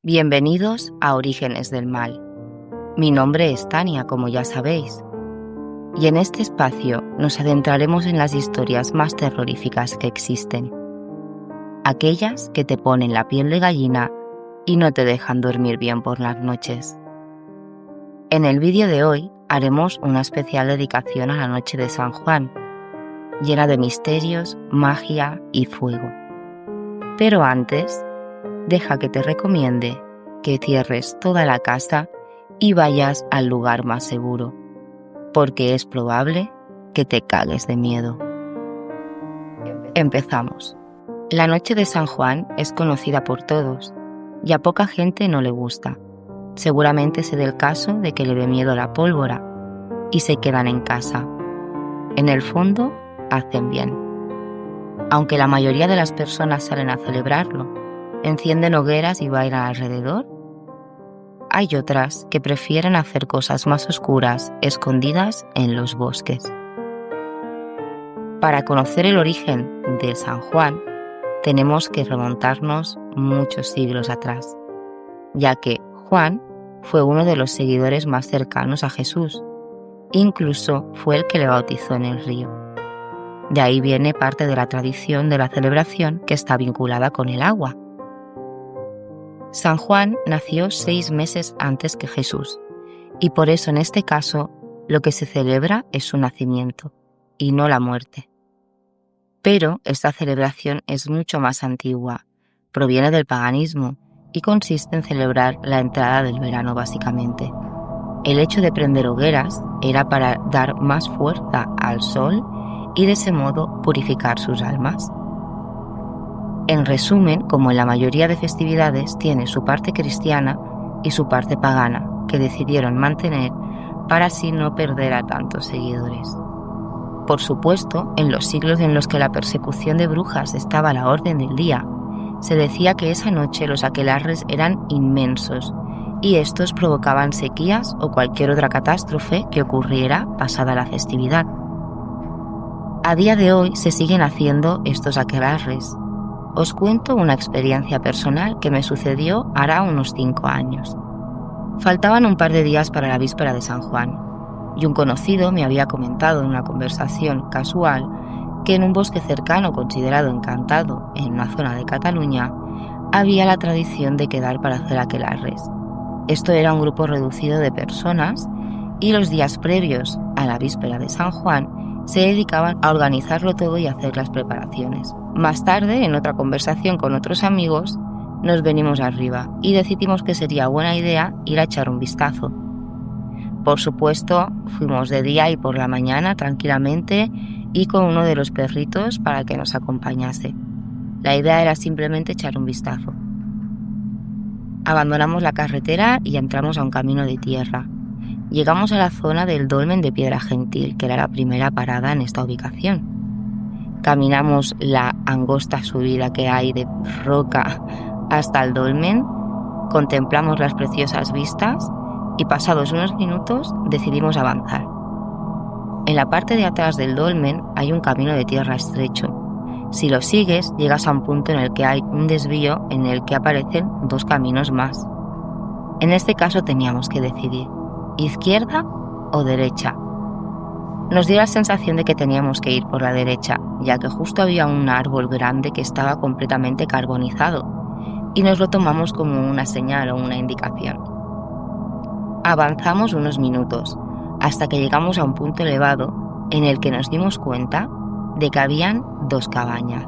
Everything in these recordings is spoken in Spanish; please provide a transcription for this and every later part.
Bienvenidos a Orígenes del Mal. Mi nombre es Tania, como ya sabéis, y en este espacio nos adentraremos en las historias más terroríficas que existen, aquellas que te ponen la piel de gallina y no te dejan dormir bien por las noches. En el vídeo de hoy haremos una especial dedicación a la noche de San Juan, llena de misterios, magia y fuego. Pero antes, deja que te recomiende que cierres toda la casa y vayas al lugar más seguro, porque es probable que te cagues de miedo. Empezamos. La noche de San Juan es conocida por todos y a poca gente no le gusta. Seguramente se dé el caso de que le dé miedo la pólvora y se quedan en casa. En el fondo, hacen bien. Aunque la mayoría de las personas salen a celebrarlo, encienden hogueras y bailan alrededor, hay otras que prefieren hacer cosas más oscuras, escondidas en los bosques. Para conocer el origen de San Juan, tenemos que remontarnos muchos siglos atrás, ya que Juan fue uno de los seguidores más cercanos a Jesús, incluso fue el que le bautizó en el río. De ahí viene parte de la tradición de la celebración que está vinculada con el agua. San Juan nació 6 meses antes que Jesús, y por eso en este caso lo que se celebra es su nacimiento, y no la muerte. Pero esta celebración es mucho más antigua, proviene del paganismo y consiste en celebrar la entrada del verano básicamente. El hecho de prender hogueras era para dar más fuerza al sol y de ese modo purificar sus almas. En resumen, como en la mayoría de festividades, tiene su parte cristiana y su parte pagana, que decidieron mantener para así no perder a tantos seguidores. Por supuesto, en los siglos en los que la persecución de brujas estaba a la orden del día, se decía que esa noche los aquelarres eran inmensos y estos provocaban sequías o cualquier otra catástrofe que ocurriera pasada la festividad. A día de hoy se siguen haciendo estos aquelarres. Os cuento una experiencia personal que me sucedió hará unos 5 años. Faltaban un par de días para la víspera de San Juan, y un conocido me había comentado en una conversación casual que en un bosque cercano considerado encantado en una zona de Cataluña había la tradición de quedar para hacer aquelarres. Esto era un grupo reducido de personas y los días previos a la víspera de San Juan se dedicaban a organizarlo todo y hacer las preparaciones. Más tarde, en otra conversación con otros amigos, nos venimos arriba y decidimos que sería buena idea ir a echar un vistazo. Por supuesto, fuimos de día y por la mañana tranquilamente y con uno de los perritos para que nos acompañase. La idea era simplemente echar un vistazo. Abandonamos la carretera y entramos a un camino de tierra. Llegamos a la zona del dolmen de Piedra Gentil, que era la primera parada en esta ubicación. Caminamos la angosta subida que hay de roca hasta el dolmen, contemplamos las preciosas vistas y pasados unos minutos decidimos avanzar. En la parte de atrás del dolmen hay un camino de tierra estrecho. Si lo sigues, llegas a un punto en el que hay un desvío en el que aparecen 2 caminos más. En este caso teníamos que decidir, ¿izquierda o derecha? Nos dio la sensación de que teníamos que ir por la derecha, ya que justo había un árbol grande que estaba completamente carbonizado, y nos lo tomamos como una señal o una indicación. Avanzamos unos minutos, hasta que llegamos a un punto elevado en el que nos dimos cuenta de que habían 2 cabañas.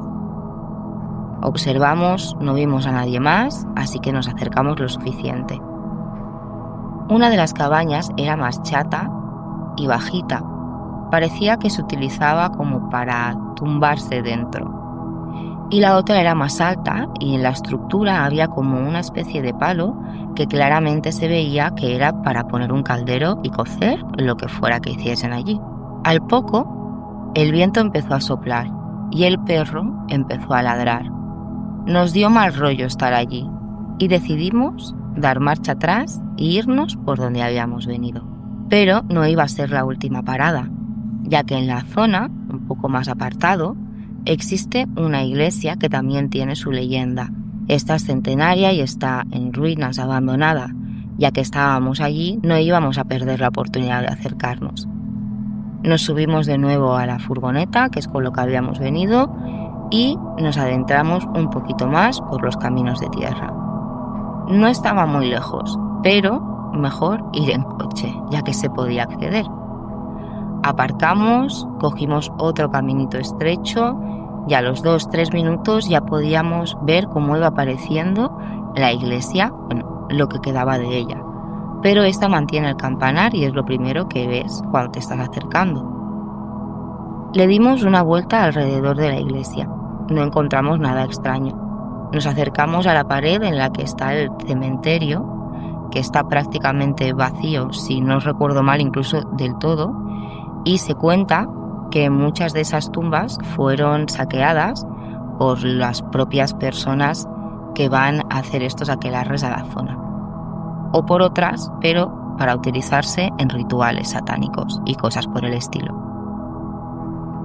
Observamos, no vimos a nadie más, así que nos acercamos lo suficiente. Una de las cabañas era más chata y bajita. Parecía que se utilizaba como para tumbarse dentro. Y la otra era más alta y en la estructura había como una especie de palo que claramente se veía que era para poner un caldero y cocer lo que fuera que hiciesen allí. Al poco, el viento empezó a soplar y el perro empezó a ladrar. Nos dio mal rollo estar allí y decidimos dar marcha atrás e irnos por donde habíamos venido. Pero no iba a ser la última parada, ya que en la zona, un poco más apartado, existe una iglesia que también tiene su leyenda Esta es centenaria y está en ruinas, abandonada. Ya que estábamos allí, no íbamos a perder la oportunidad de acercarnos. Nos subimos de nuevo a la furgoneta, que es con lo que habíamos venido, y nos adentramos un poquito más por los caminos de tierra. No estaba muy lejos, pero mejor ir en coche, ya que se podía acceder. Aparcamos, cogimos otro caminito estrecho y a los 2-3 minutos ya podíamos ver cómo iba apareciendo la iglesia, lo que quedaba de ella. Pero esta mantiene el campanar y es lo primero que ves cuando te estás acercando. Le dimos una vuelta alrededor de la iglesia. No encontramos nada extraño. Nos acercamos a la pared en la que está el cementerio, que está prácticamente vacío, si no recuerdo mal, incluso del todo, y se cuenta que muchas de esas tumbas fueron saqueadas por las propias personas que van a hacer estos aquelarres a la zona, o por otras, pero para utilizarse en rituales satánicos y cosas por el estilo.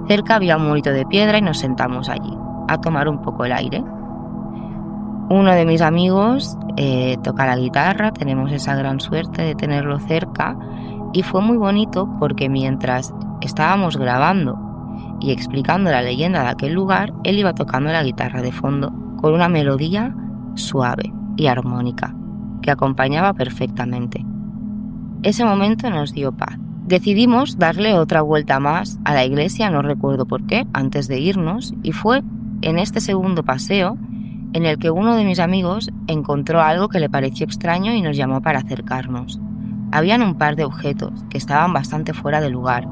Cerca había un murito de piedra y nos sentamos allí a tomar un poco el aire. Uno de mis amigos toca la guitarra, tenemos esa gran suerte de tenerlo cerca y fue muy bonito porque mientras estábamos grabando y explicando la leyenda de aquel lugar, él iba tocando la guitarra de fondo con una melodía suave y armónica que acompañaba perfectamente. Ese momento nos dio paz. Decidimos darle otra vuelta más a la iglesia, no recuerdo por qué, antes de irnos, y fue en este segundo paseo en el que uno de mis amigos encontró algo que le pareció extraño y nos llamó para acercarnos. Habían un par de objetos que estaban bastante fuera de lugar,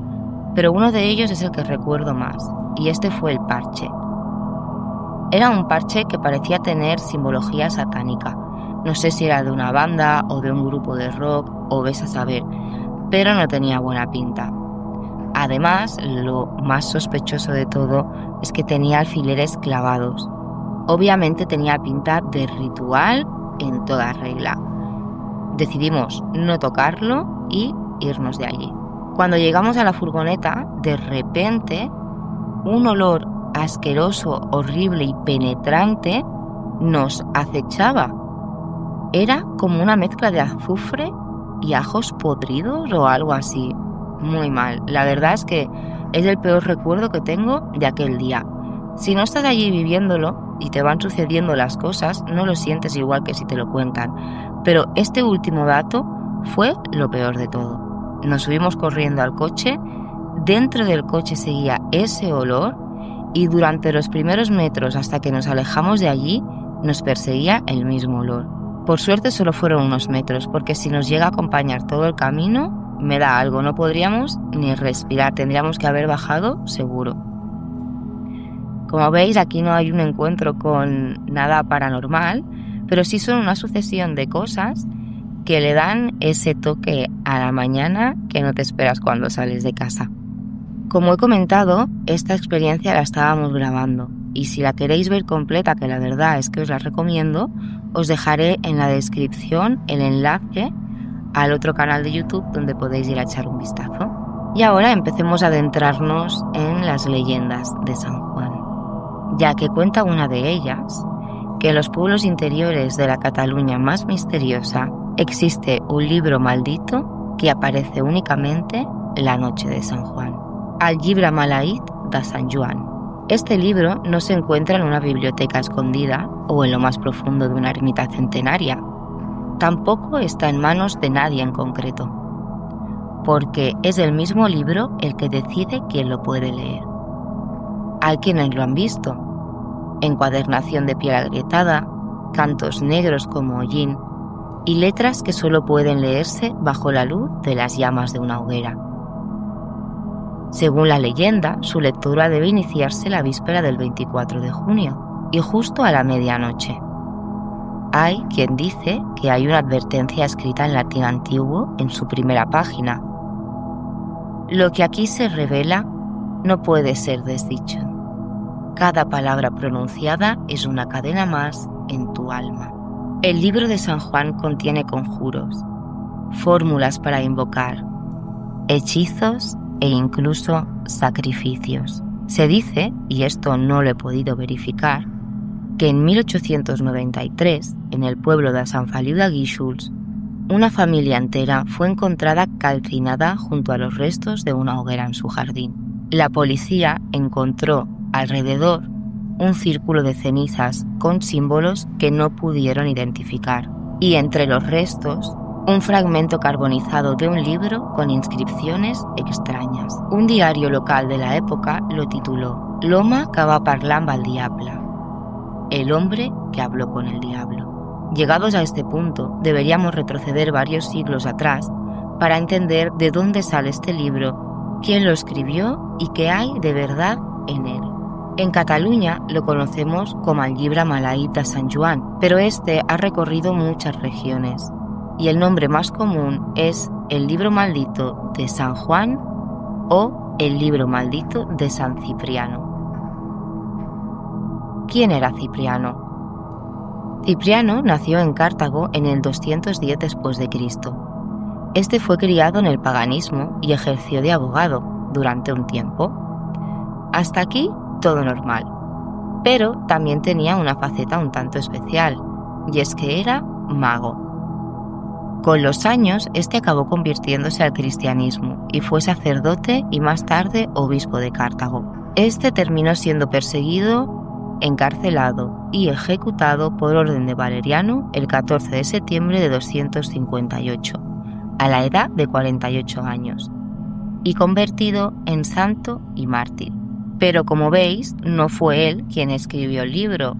pero uno de ellos es el que recuerdo más, y este fue el parche. Era un parche que parecía tener simbología satánica. No sé si era de una banda o de un grupo de rock o ves a saber, pero no tenía buena pinta. Además, lo más sospechoso de todo es que tenía alfileres clavados. Obviamente tenía pinta de ritual en toda regla. Decidimos no tocarlo y irnos de allí. Cuando llegamos a la furgoneta, de repente, un olor asqueroso, horrible y penetrante nos acechaba. Era como una mezcla de azufre y ajos podridos o algo así. Muy mal. La verdad es que es el peor recuerdo que tengo de aquel día. Si no estás allí viviéndolo y te van sucediendo las cosas, no lo sientes igual que si te lo cuentan. Pero este último dato fue lo peor de todo. Nos subimos corriendo al coche, dentro del coche seguía ese olor y durante los primeros metros hasta que nos alejamos de allí nos perseguía el mismo olor. Por suerte solo fueron unos metros, porque si nos llega a acompañar todo el camino, me da algo, no podríamos ni respirar, tendríamos que haber bajado seguro. Como veis, aquí no hay un encuentro con nada paranormal, pero sí son una sucesión de cosas que le dan ese toque a la mañana que no te esperas cuando sales de casa. Como he comentado, esta experiencia la estábamos grabando y si la queréis ver completa, que la verdad es que os la recomiendo, os dejaré en la descripción el enlace al otro canal de YouTube donde podéis ir a echar un vistazo. Y ahora empecemos a adentrarnos en las leyendas de San Juan, ya que cuenta una de ellas que en los pueblos interiores de la Cataluña más misteriosa existe un libro maldito que aparece únicamente la noche de San Juan. El llibre maleït de Sant Joan. Este libro no se encuentra en una biblioteca escondida o en lo más profundo de una ermita centenaria. Tampoco está en manos de nadie en concreto, porque es el mismo libro el que decide quién lo puede leer. Hay quienes lo han visto: encuadernación de piel agrietada, cantos negros como hollín y letras que solo pueden leerse bajo la luz de las llamas de una hoguera. Según la leyenda, su lectura debe iniciarse la víspera del 24 de junio y justo a la medianoche. Hay quien dice que hay una advertencia escrita en latín antiguo en su primera página. Lo que aquí se revela no puede ser desdicho. Cada palabra pronunciada es una cadena más en tu alma. El libro de San Juan contiene conjuros, fórmulas para invocar, hechizos e incluso sacrificios. Se dice, y esto no lo he podido verificar, que en 1893, en el pueblo de Sant Feliu de Guíxols, una familia entera fue encontrada calcinada junto a los restos de una hoguera en su jardín. La policía encontró alrededor un círculo de cenizas con símbolos que no pudieron identificar, y entre los restos un fragmento carbonizado de un libro con inscripciones extrañas. Un diario local de la época lo tituló «L'home que va parlar amb el diable», el hombre que habló con el diablo. Llegados a este punto, deberíamos retroceder varios siglos atrás para entender de dónde sale este libro, quién lo escribió y qué hay de verdad en él. En Cataluña lo conocemos como el Llibre Maleït de Sant Joan, pero este ha recorrido muchas regiones y el nombre más común es el Libro Maldito de San Juan o el Libro Maldito de San Cipriano. ¿Quién era Cipriano? Cipriano nació en Cartago en el 210 después de Cristo. Este fue criado en el paganismo y ejerció de abogado durante un tiempo. Hasta aquí todo normal, pero también tenía una faceta un tanto especial, y es que era mago. Con los años, este acabó convirtiéndose al cristianismo y fue sacerdote y más tarde obispo de Cartago. Este terminó siendo perseguido, encarcelado y ejecutado por orden de Valeriano el 14 de septiembre de 258, a la edad de 48 años, y convertido en santo y mártir. Pero como veis, no fue él quien escribió el libro,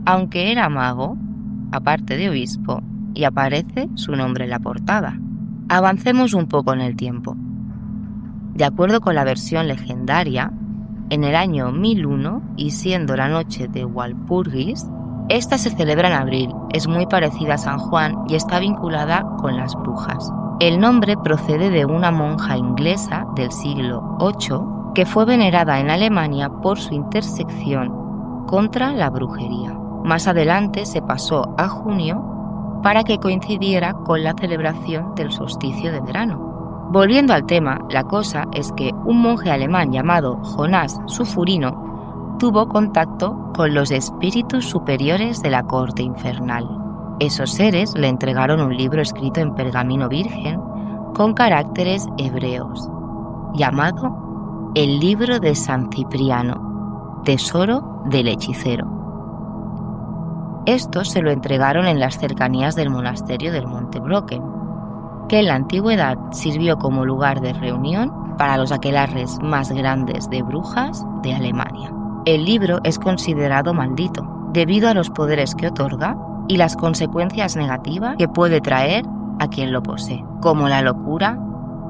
aunque era mago, aparte de obispo, y aparece su nombre en la portada. Avancemos un poco en el tiempo. De acuerdo con la versión legendaria, en el año 1001, y siendo la noche de Walpurgis, esta se celebra en abril, es muy parecida a San Juan y está vinculada con las brujas. El nombre procede de una monja inglesa del siglo VIII que fue venerada en Alemania por su intersección contra la brujería. Más adelante se pasó a junio para que coincidiera con la celebración del solsticio de verano. Volviendo al tema, la cosa es que un monje alemán llamado Jonás Sufurino tuvo contacto con los espíritus superiores de la corte infernal. Esos seres le entregaron un libro escrito en pergamino virgen con caracteres hebreos, llamado el Libro de San Cipriano, tesoro del hechicero. Esto se lo entregaron en las cercanías del monasterio del Monte Brocken, que en la antigüedad sirvió como lugar de reunión para los aquelarres más grandes de brujas de Alemania. El libro es considerado maldito, debido a los poderes que otorga y las consecuencias negativas que puede traer a quien lo posee, como la locura,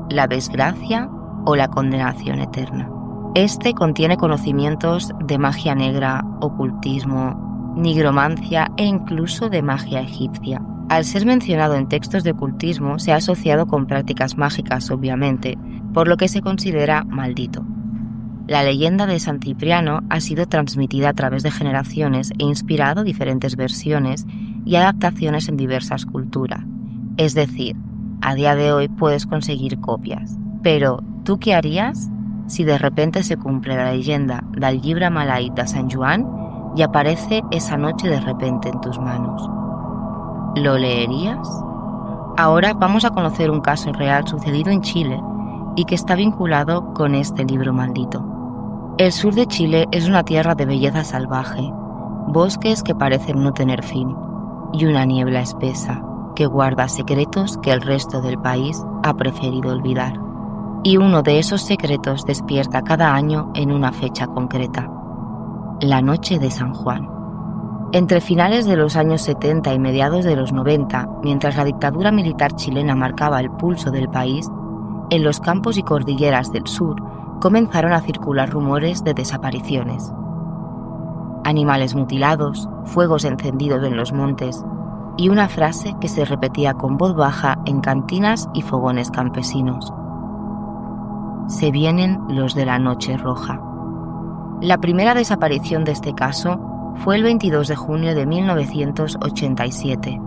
la desgracia o la condenación eterna. Este contiene conocimientos de magia negra, ocultismo, nigromancia e incluso de magia egipcia. Al ser mencionado en textos de ocultismo, se ha asociado con prácticas mágicas, obviamente, por lo que se considera maldito. La leyenda de San Cipriano ha sido transmitida a través de generaciones e inspirado diferentes versiones y adaptaciones en diversas culturas. Es decir, a día de hoy puedes conseguir copias. Pero, ¿tú qué harías si de repente se cumple la leyenda del Llibre Maleït de Sant Joan y aparece esa noche de repente en tus manos? ¿Lo leerías? Ahora vamos a conocer un caso real sucedido en Chile y que está vinculado con este libro maldito. El sur de Chile es una tierra de belleza salvaje, bosques que parecen no tener fin y una niebla espesa que guarda secretos que el resto del país ha preferido olvidar. Y uno de esos secretos despierta cada año en una fecha concreta, la noche de San Juan. Entre finales de los años 70 y mediados de los 90, mientras la dictadura militar chilena marcaba el pulso del país, en los campos y cordilleras del sur comenzaron a circular rumores de desapariciones. Animales mutilados, fuegos encendidos en los montes y una frase que se repetía con voz baja en cantinas y fogones campesinos: se vienen los de la noche roja. La primera desaparición de este caso fue el 22 de junio de 1987.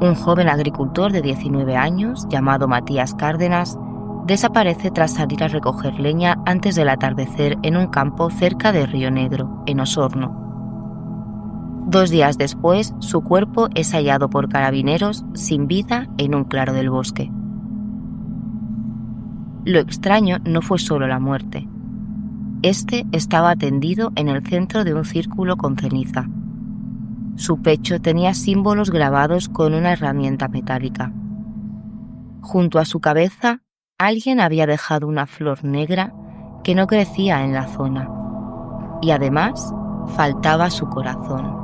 Un joven agricultor de 19 años, llamado Matías Cárdenas, desaparece tras salir a recoger leña antes del atardecer en un campo cerca de Río Negro, en Osorno. 2 días después, su cuerpo es hallado por carabineros sin vida en un claro del bosque. Lo extraño no fue solo la muerte. Este estaba tendido en el centro de un círculo con ceniza. Su pecho tenía símbolos grabados con una herramienta metálica. Junto a su cabeza, alguien había dejado una flor negra que no crecía en la zona. Y además, faltaba su corazón.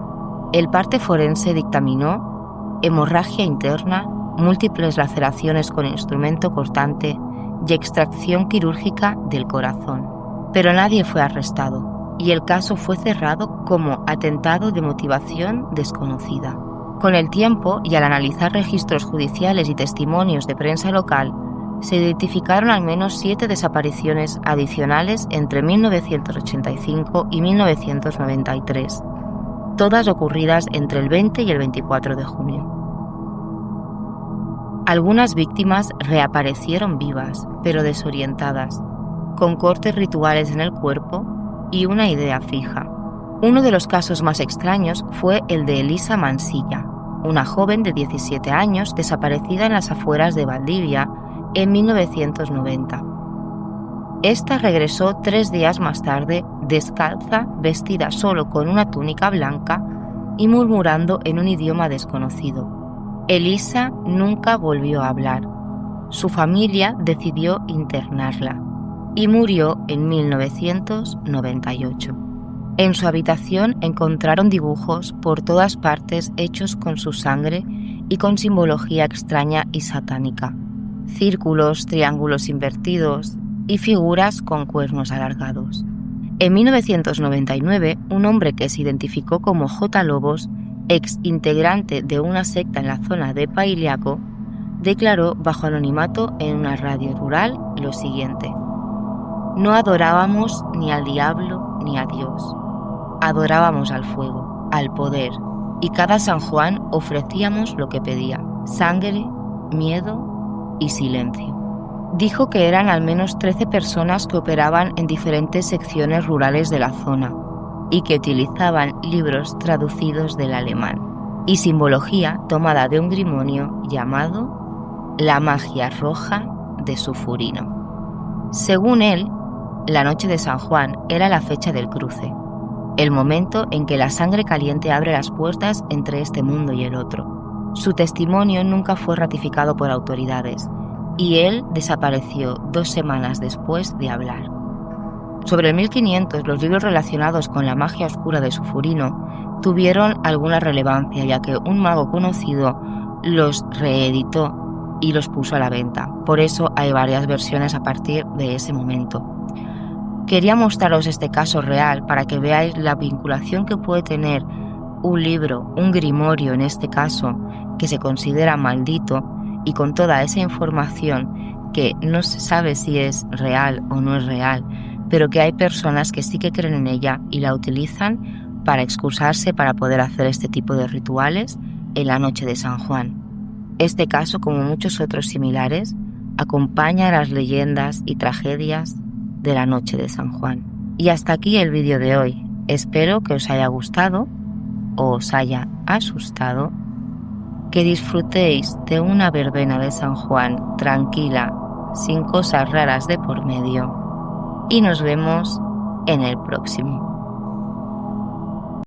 El parte forense dictaminó hemorragia interna, múltiples laceraciones con instrumento cortante y extracción quirúrgica del corazón. Pero nadie fue arrestado y el caso fue cerrado como atentado de motivación desconocida. Con el tiempo y al analizar registros judiciales y testimonios de prensa local, se identificaron al menos 7 desapariciones adicionales entre 1985 y 1993, todas ocurridas entre el 20 y el 24 de junio. Algunas víctimas reaparecieron vivas, pero desorientadas, con cortes rituales en el cuerpo y una idea fija. Uno de los casos más extraños fue el de Elisa Mansilla, una joven de 17 años desaparecida en las afueras de Valdivia en 1990. Esta regresó 3 días más tarde, descalza, vestida solo con una túnica blanca y murmurando en un idioma desconocido. Elisa nunca volvió a hablar. Su familia decidió internarla y murió en 1998. En su habitación encontraron dibujos por todas partes hechos con su sangre y con simbología extraña y satánica. Círculos, triángulos invertidos y figuras con cuernos alargados. En 1999, un hombre que se identificó como J. Lobos, ex integrante de una secta en la zona de Pailiaco, declaró bajo anonimato en una radio rural lo siguiente: no adorábamos ni al diablo ni a Dios. Adorábamos al fuego, al poder, y cada San Juan ofrecíamos lo que pedía: sangre, miedo y silencio. Dijo que eran al menos 13 personas que operaban en diferentes secciones rurales de la zona y que utilizaban libros traducidos del alemán y simbología tomada de un grimonio llamado La magia roja de Sufurino. Según él, la noche de San Juan era la fecha del cruce, el momento en que la sangre caliente abre las puertas entre este mundo y el otro. Su testimonio nunca fue ratificado por autoridades y él desapareció 2 semanas después de hablar. Sobre el 1500, los libros relacionados con la magia oscura de Sufurino tuvieron alguna relevancia, ya que un mago conocido los reeditó y los puso a la venta. Por eso hay varias versiones a partir de ese momento. Quería mostraros este caso real para que veáis la vinculación que puede tener un libro, un grimorio en este caso, que se considera maldito, y con toda esa información que no se sabe si es real o no es real, pero que hay personas que sí que creen en ella y la utilizan para excusarse para poder hacer este tipo de rituales en la noche de San Juan. Este caso, como muchos otros similares, acompaña a las leyendas y tragedias de la noche de San Juan. Y hasta aquí el vídeo de hoy. Espero que os haya gustado o os haya asustado, que disfrutéis de una verbena de San Juan tranquila, sin cosas raras de por medio, y nos vemos en el próximo.